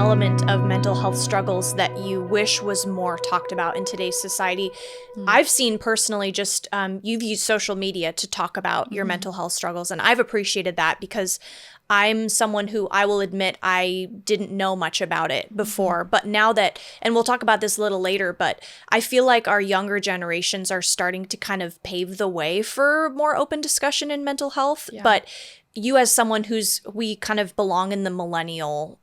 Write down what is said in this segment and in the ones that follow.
element of mental health struggles that you wish was more talked about in today's society? I've seen personally just you've used social media to talk about your mental health struggles, and I've appreciated that because I'm someone who, I will admit, I didn't know much about it before. But now that, and we'll talk about this a little later, but I feel like our younger generations are starting to kind of pave the way for more open discussion in mental health. Yeah. But you, as someone we kind of belong in the millennial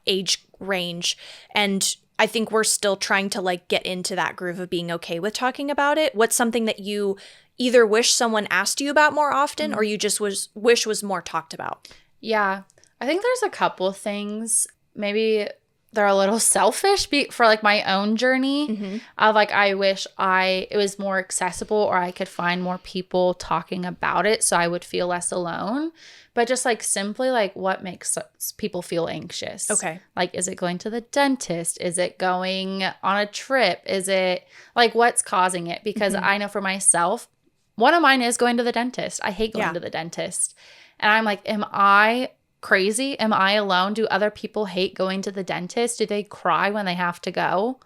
age range, and I think we're still trying to like get into that groove of being okay with talking about it. What's something that you either wish someone asked you about more often, or you just wish was more talked about? Yeah. I think there's a couple things. Maybe they're a little selfish for like my own journey of like, I wish it was more accessible, or I could find more people talking about it so I would feel less alone. But just like simply like, what makes people feel anxious? Okay. Like, is it going to the dentist? Is it going on a trip? Is it like, what's causing it? Because I know for myself, one of mine is going to the dentist. I hate going to the dentist. And I'm like, am I crazy? Am I alone? Do other people hate going to the dentist? Do they cry when they have to go?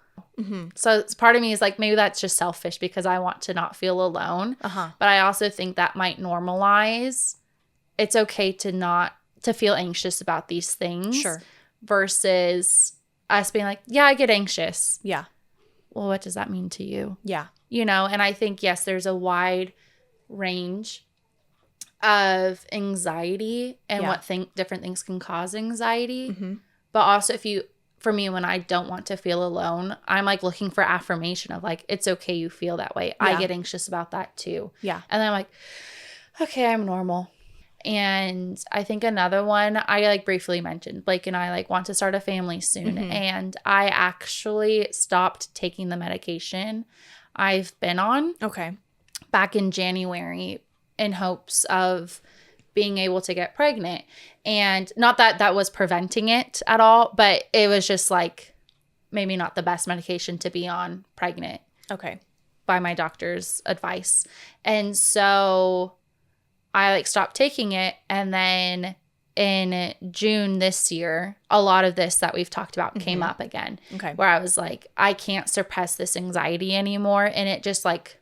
So part of me is like, maybe that's just selfish because I want to not feel alone. But I also think that might normalize. It's okay to feel anxious about these things. Sure. Versus us being like, yeah, I get anxious. Yeah. Well, what does that mean to you? Yeah. You know, and I think, yes, there's a wide range of anxiety and what different things can cause anxiety. But also for me, when I don't want to feel alone, I'm like looking for affirmation of like, it's okay you feel that way. I get anxious about that too. Yeah. And then I'm like, okay, I'm normal. And I think another one I like briefly mentioned, Blake and I like want to start a family soon. And I actually stopped taking the medication I've been on back in January in hopes of being able to get pregnant. And not that that was preventing it at all, but it was just like maybe not the best medication to be on pregnant. By my doctor's advice. And so I like stopped taking it. And then in June this year, a lot of this that we've talked about came up again. Where I was like, I can't suppress this anxiety anymore. And it just like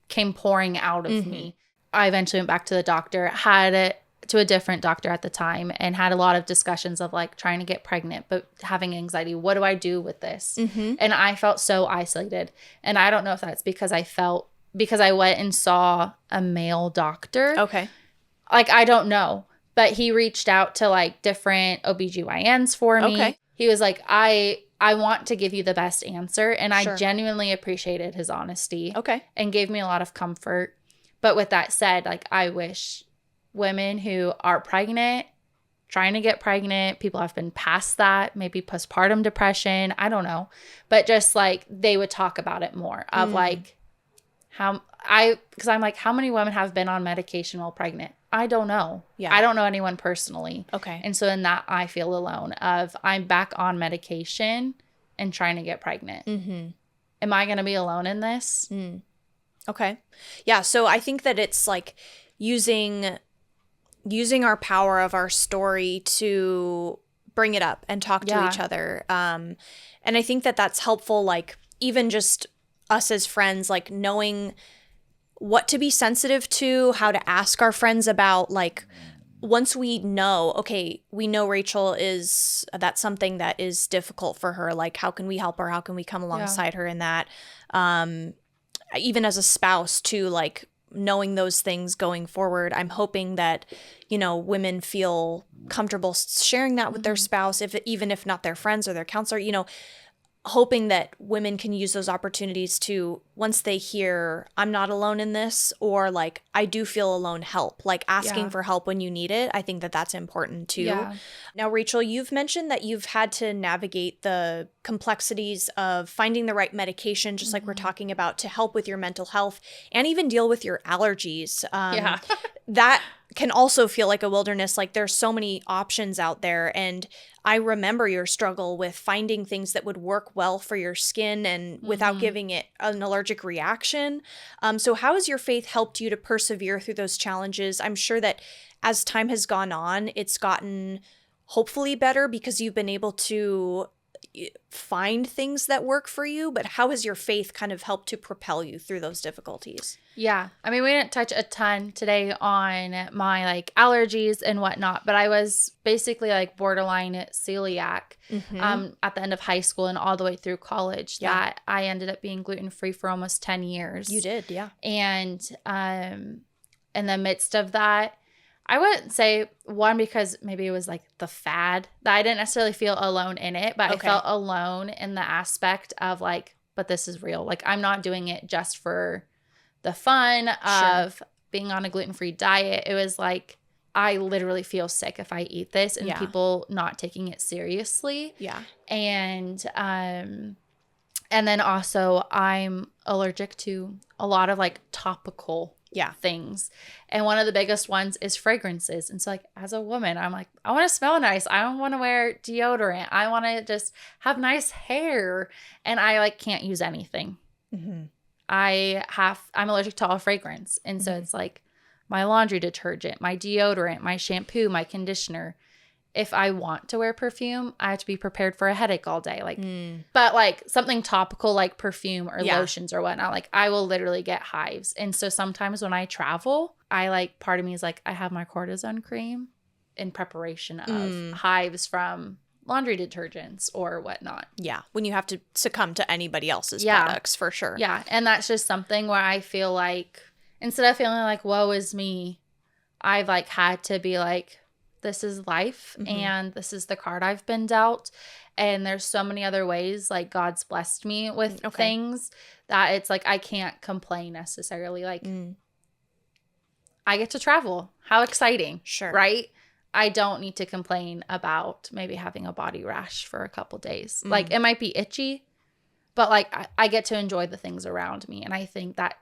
came pouring out of me. I eventually went back to the doctor, to a different doctor at the time, and had a lot of discussions of like trying to get pregnant, but having anxiety. What do I do with this? And I felt so isolated. And I don't know if that's because I went and saw a male doctor. Like, I don't know. But he reached out to like different OBGYNs for me. He was like, I want to give you the best answer. And I genuinely appreciated his honesty. And gave me a lot of comfort. But with that said, like, I wish women who are pregnant, trying to get pregnant, people have been past that, maybe postpartum depression, I don't know. But just like they would talk about it more of like because I'm like, how many women have been on medication while pregnant? I don't know. I don't know anyone personally. And so in that, I feel alone of I'm back on medication and trying to get pregnant. Am I going to be alone in this? Yeah. So I think that it's like using our power of our story to bring it up and talk to each other. And I think that that's helpful, like even just us as friends, like knowing what to be sensitive to, how to ask our friends about, like, once we know, okay, we know Rachel that's something that is difficult for her. Like, how can we help her? How can we come alongside her in that? Even as a spouse too, like knowing those things going forward, I'm hoping that, women feel comfortable sharing that with their spouse, even if not their friends or their counselor, hoping that women can use those opportunities to, once they hear I'm not alone in this, or like I do feel alone, help, like asking for help when you need it. I think that that's important too. Now, Rachel, you've mentioned that you've had to navigate the complexities of finding the right medication, just like we're talking about, to help with your mental health and even deal with your allergies. That can also feel like a wilderness. Like there's so many options out there. And I remember your struggle with finding things that would work well for your skin and without giving it an allergic reaction. So how has your faith helped you to persevere through those challenges? I'm sure that as time has gone on, it's gotten hopefully better because you've been able to find things that work for you, but how has your faith kind of helped to propel you through those difficulties? Yeah. I mean, we didn't touch a ton today on my like allergies and whatnot, but I was basically like borderline celiac at the end of high school and all the way through college that I ended up being gluten-free for almost 10 years. You did, yeah. And in the midst of that, I wouldn't say one because maybe it was like the fad that I didn't necessarily feel alone in it, but I felt alone in the aspect of like, but this is real. Like I'm not doing it just for the fun of being on a gluten-free diet. It was like, I literally feel sick if I eat this and people not taking it seriously. Yeah. And then also I'm allergic to a lot of like topical things. And one of the biggest ones is fragrances. And so like as a woman, I'm like, I want to smell nice. I don't want to wear deodorant. I want to just have nice hair. And I like can't use anything. Mm-hmm. I'm allergic to all fragrance. And so it's like my laundry detergent, my deodorant, my shampoo, my conditioner. If I want to wear perfume, I have to be prepared for a headache all day. Like, but like something topical like perfume or lotions or whatnot, like I will literally get hives. And so sometimes when I travel, I like, part of me is like, I have my cortisone cream in preparation of hives from laundry detergents or whatnot. Yeah. When you have to succumb to anybody else's products, for sure. Yeah. And that's just something where I feel like instead of feeling like, woe is me, I've like had to be like, this is life and this is the card I've been dealt. And there's so many other ways like God's blessed me with things that it's like I can't complain necessarily. Like I get to travel. How exciting. Sure. Right? I don't need to complain about maybe having a body rash for a couple days. Like it might be itchy, but like I get to enjoy the things around me. And I think that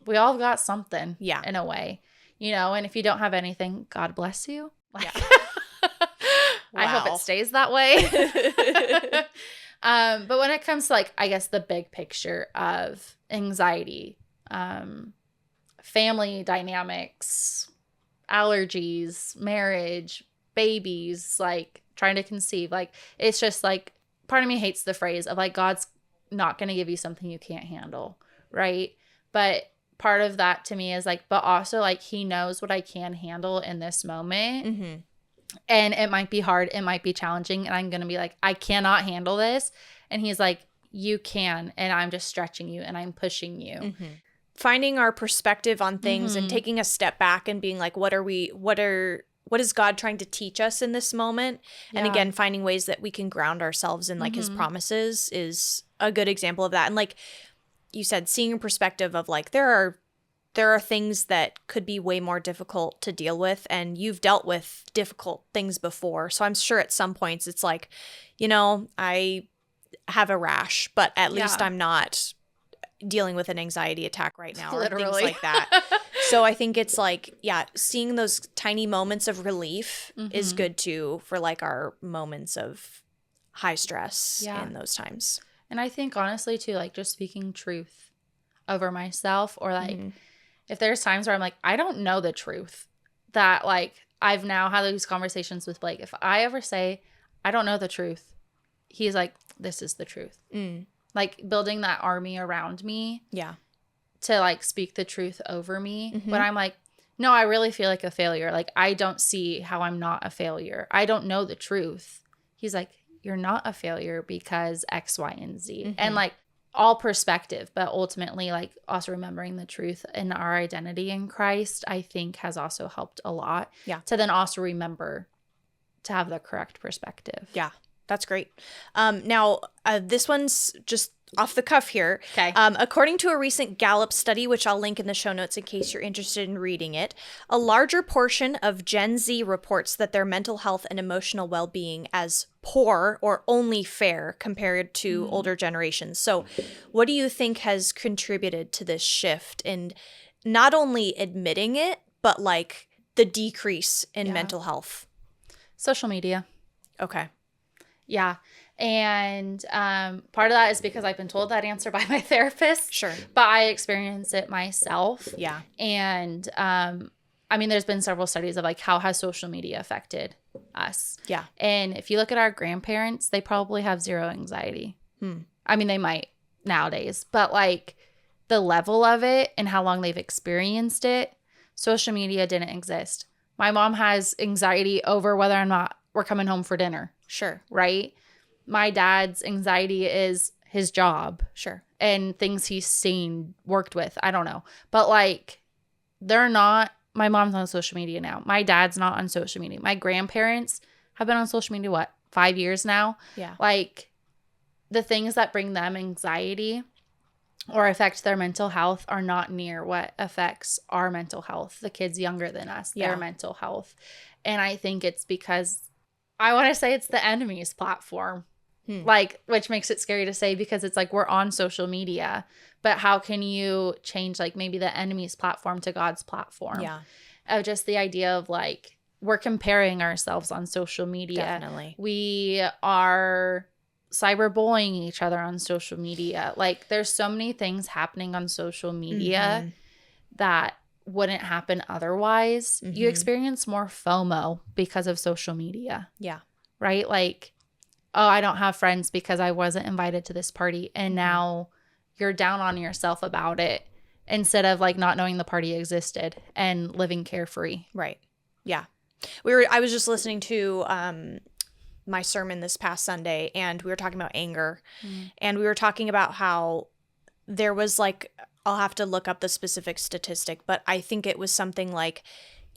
we all got something in a way, you know, and if you don't have anything, God bless you. Like, I hope it stays that way. But when it comes to like, I guess the big picture of anxiety, family dynamics, allergies, marriage, babies, like trying to conceive, like it's just like part of me hates the phrase of like God's not going to give you something you can't handle, right? But part of that to me is like, but also like he knows what I can handle in this moment. And it might be hard, it might be challenging, and I'm going to be like, I cannot handle this. And he's like, you can, and I'm just stretching you and I'm pushing you. Finding our perspective on things and taking a step back and being like, what is God trying to teach us in this moment? And again, finding ways that we can ground ourselves in like his promises is a good example of that. And like you said, seeing a perspective of like, there are things that could be way more difficult to deal with, and you've dealt with difficult things before. So I'm sure at some points it's like, you know, I have a rash, but at least I'm not dealing with an anxiety attack right now or things like that. So I think it's like, seeing those tiny moments of relief is good too for like our moments of high stress in those times. And I think honestly too, like just speaking truth over myself, or like if there's times where I'm like, I don't know the truth, that like I've now had these conversations with Blake. If I ever say, I don't know the truth, he's like, this is the truth. Like building that army around me. Yeah. To like speak the truth over me. But I'm like, no, I really feel like a failure. Like I don't see how I'm not a failure. I don't know the truth. He's like, you're not a failure because X, Y, and Z. And like all perspective, but ultimately like also remembering the truth in our identity in Christ, I think has also helped a lot. Yeah. To then also remember to have the correct perspective. Yeah, that's great. Now, this one's just off the cuff here. Okay. According to a recent Gallup study, which I'll link in the show notes in case you're interested in reading it, a larger portion of Gen Z reports that their mental health and emotional well-being as poor or only fair compared to older generations. So what do you think has contributed to this shift in not only admitting it, but like the decrease in mental health? Social media. Okay. Yeah. And part of that is because I've been told that answer by my therapist. Sure. But I experience it myself. Yeah. And I mean, there's been several studies of like how has social media affected us. Yeah. And if you look at our grandparents, they probably have zero anxiety. I mean, they might nowadays, but like the level of it and how long they've experienced it, social media didn't exist. My mom has anxiety over whether or not we're coming home for dinner. Sure. Right? My dad's anxiety is his job. Sure. And things he's seen, worked with. I don't know. But like, they're not, my mom's on social media now. My dad's not on social media. My grandparents have been on social media, what, 5 years now? Yeah. Like, the things that bring them anxiety or affect their mental health are not near what affects our mental health, the kids younger than us, their mental health. And I think it's because, I want to say it's the enemy's platform. Like, which makes it scary to say because it's like we're on social media, but how can you change like maybe the enemy's platform to God's platform? Yeah. Of just the idea of like, we're comparing ourselves on social media. Definitely. We are cyberbullying each other on social media. Like, there's so many things happening on social media that wouldn't happen otherwise. You experience more FOMO because of social media. Yeah. Right? Like, oh, I don't have friends because I wasn't invited to this party. And now you're down on yourself about it instead of like not knowing the party existed and living carefree. Right. Yeah. I was just listening to my sermon this past Sunday, and we were talking about anger. And we were talking about how there was like, I'll have to look up the specific statistic, but I think it was something like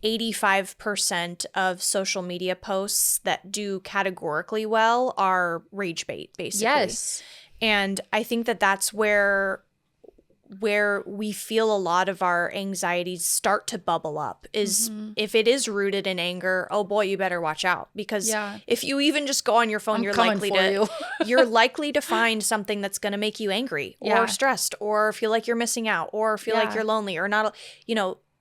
85% of social media posts that do categorically well are rage bait, basically. Yes. And I think that that's where we feel a lot of our anxieties start to bubble up is if it is rooted in anger, oh boy, you better watch out. Because if you even just go on your phone, you're likely to find something that's going to make you angry or stressed or feel like you're missing out or feel like you're lonely or not,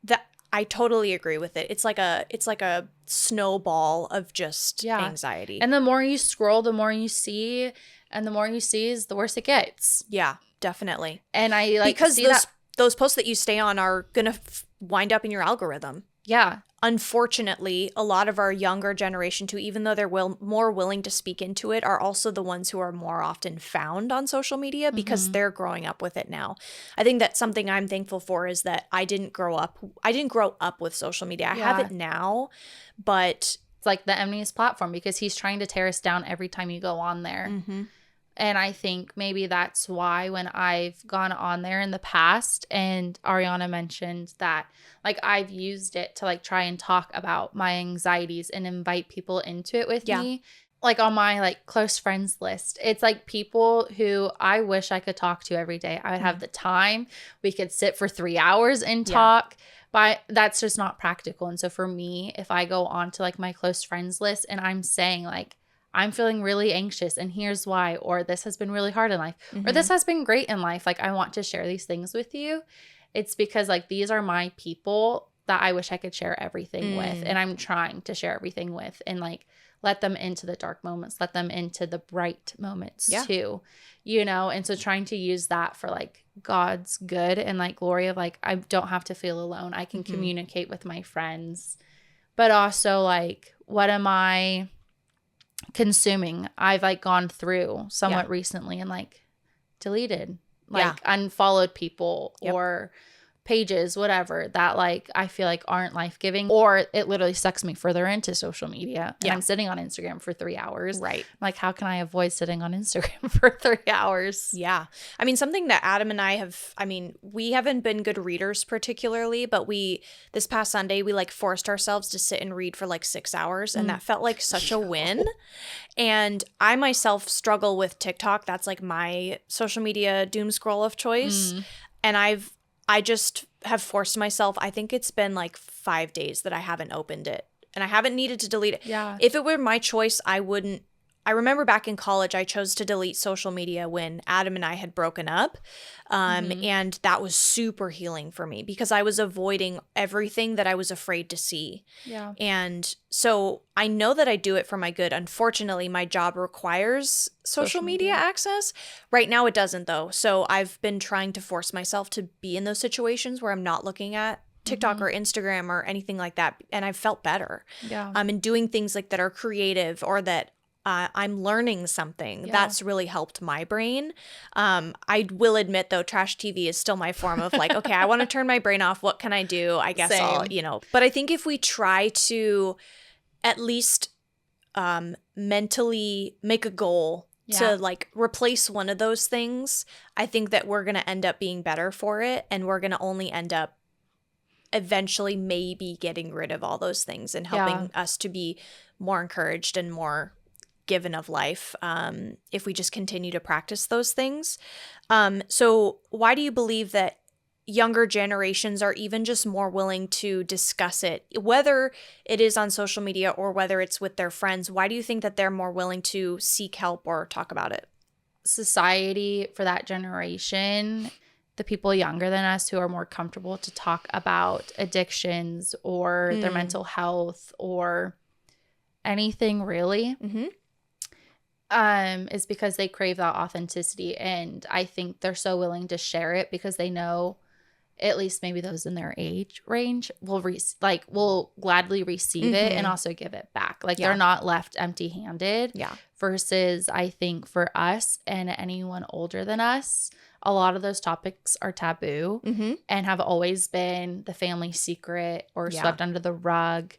that I totally agree with it. It's like a snowball of just anxiety. And the more you scroll, the more you see, and the more you see is the worse it gets. Yeah, definitely. And I like because those posts that you stay on are going to wind up in your algorithm. Yeah. Unfortunately, a lot of our younger generation too, even though they're more willing to speak into it, are also the ones who are more often found on social media because they're growing up with it now. I think that's something I'm thankful for is that I didn't grow up with social media. I have it now, but it's like the enemy's platform because he's trying to tear us down every time you go on there. And I think maybe that's why when I've gone on there in the past, and Ariana mentioned that, like, I've used it to, like, try and talk about my anxieties and invite people into it with me. Like, on my, like, close friends list, it's, like, people who I wish I could talk to every day. I would have the time. We could sit for 3 hours and talk. But that's just not practical. And so for me, if I go on to, like, my close friends list and I'm saying, like, I'm feeling really anxious and here's why, or this has been really hard in life, or this has been great in life, like, I want to share these things with you. It's because, like, these are my people that I wish I could share everything with, and I'm trying to share everything with, and, like, let them into the dark moments, let them into the bright moments too, and so trying to use that for, like, God's good and, like, glory of, like, I don't have to feel alone. I can communicate with my friends, but also, like, what am I consuming? I've, like, gone through somewhat recently and, like, deleted, like, unfollowed people or pages, whatever, that, like, I feel like aren't life-giving, or it literally sucks me further into social media. And I'm sitting on Instagram for 3 hours. Right. Like, how can I avoid sitting on Instagram for 3 hours? Yeah. I mean, something that Adam and I we haven't been good readers particularly, but this past Sunday, we, like, forced ourselves to sit and read for, like, 6 hours. And that felt like such a win. And I myself struggle with TikTok. That's, like, my social media doom scroll of choice. And I just have forced myself. I think it's been like 5 days that I haven't opened it, and I haven't needed to delete it. Yeah. If it were my choice, I wouldn't. I remember back in college, I chose to delete social media when Adam and I had broken up. And that was super healing for me because I was avoiding everything that I was afraid to see. Yeah. And so I know that I do it for my good. Unfortunately, my job requires social media access. Right now it doesn't, though. So I've been trying to force myself to be in those situations where I'm not looking at TikTok or Instagram or anything like that. And I've felt better. Yeah. And doing things like that are creative or that I'm learning something. That's really helped my brain. I will admit, though, trash TV is still my form of like, okay, I want to turn my brain off. What can I do? I guess I'll, But I think if we try to at least mentally make a goal to like replace one of those things, I think that we're going to end up being better for it. And we're going to only end up eventually maybe getting rid of all those things and helping us to be more encouraged and more given of life if we just continue to practice those things. So why do you believe that younger generations are even just more willing to discuss it, whether it is on social media or whether it's with their friends? Why do you think that they're more willing to seek help or talk about it? Society for that generation, the people younger than us who are more comfortable to talk about addictions or their mental health or anything really, is because they crave that authenticity. And I think they're so willing to share it because they know at least maybe those in their age range will gladly receive it and also give it back. Like they're not left empty-handed. Yeah. Versus I think for us and anyone older than us, a lot of those topics are taboo and have always been the family secret or swept under the rug,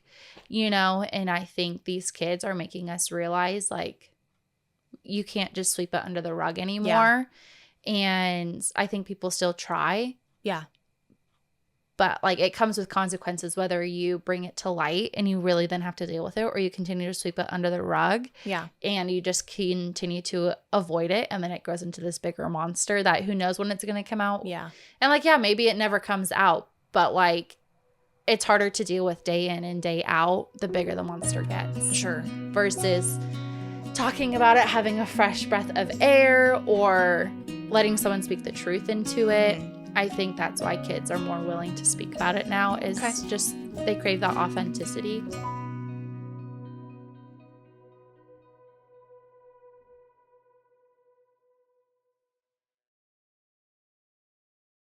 and I think these kids are making us realize like you can't just sweep it under the rug anymore. And I think people still try. Yeah. But like it comes with consequences, whether you bring it to light and you really then have to deal with it, or you continue to sweep it under the rug. Yeah. And you just continue to avoid it. And then it grows into this bigger monster that who knows when it's going to come out. Yeah. And like, maybe it never comes out, but like it's harder to deal with day in and day out, the bigger the monster gets. Sure. Versus talking about it, having a fresh breath of air, or letting someone speak the truth into it. I think that's why kids are more willing to speak about it now is just they crave that authenticity.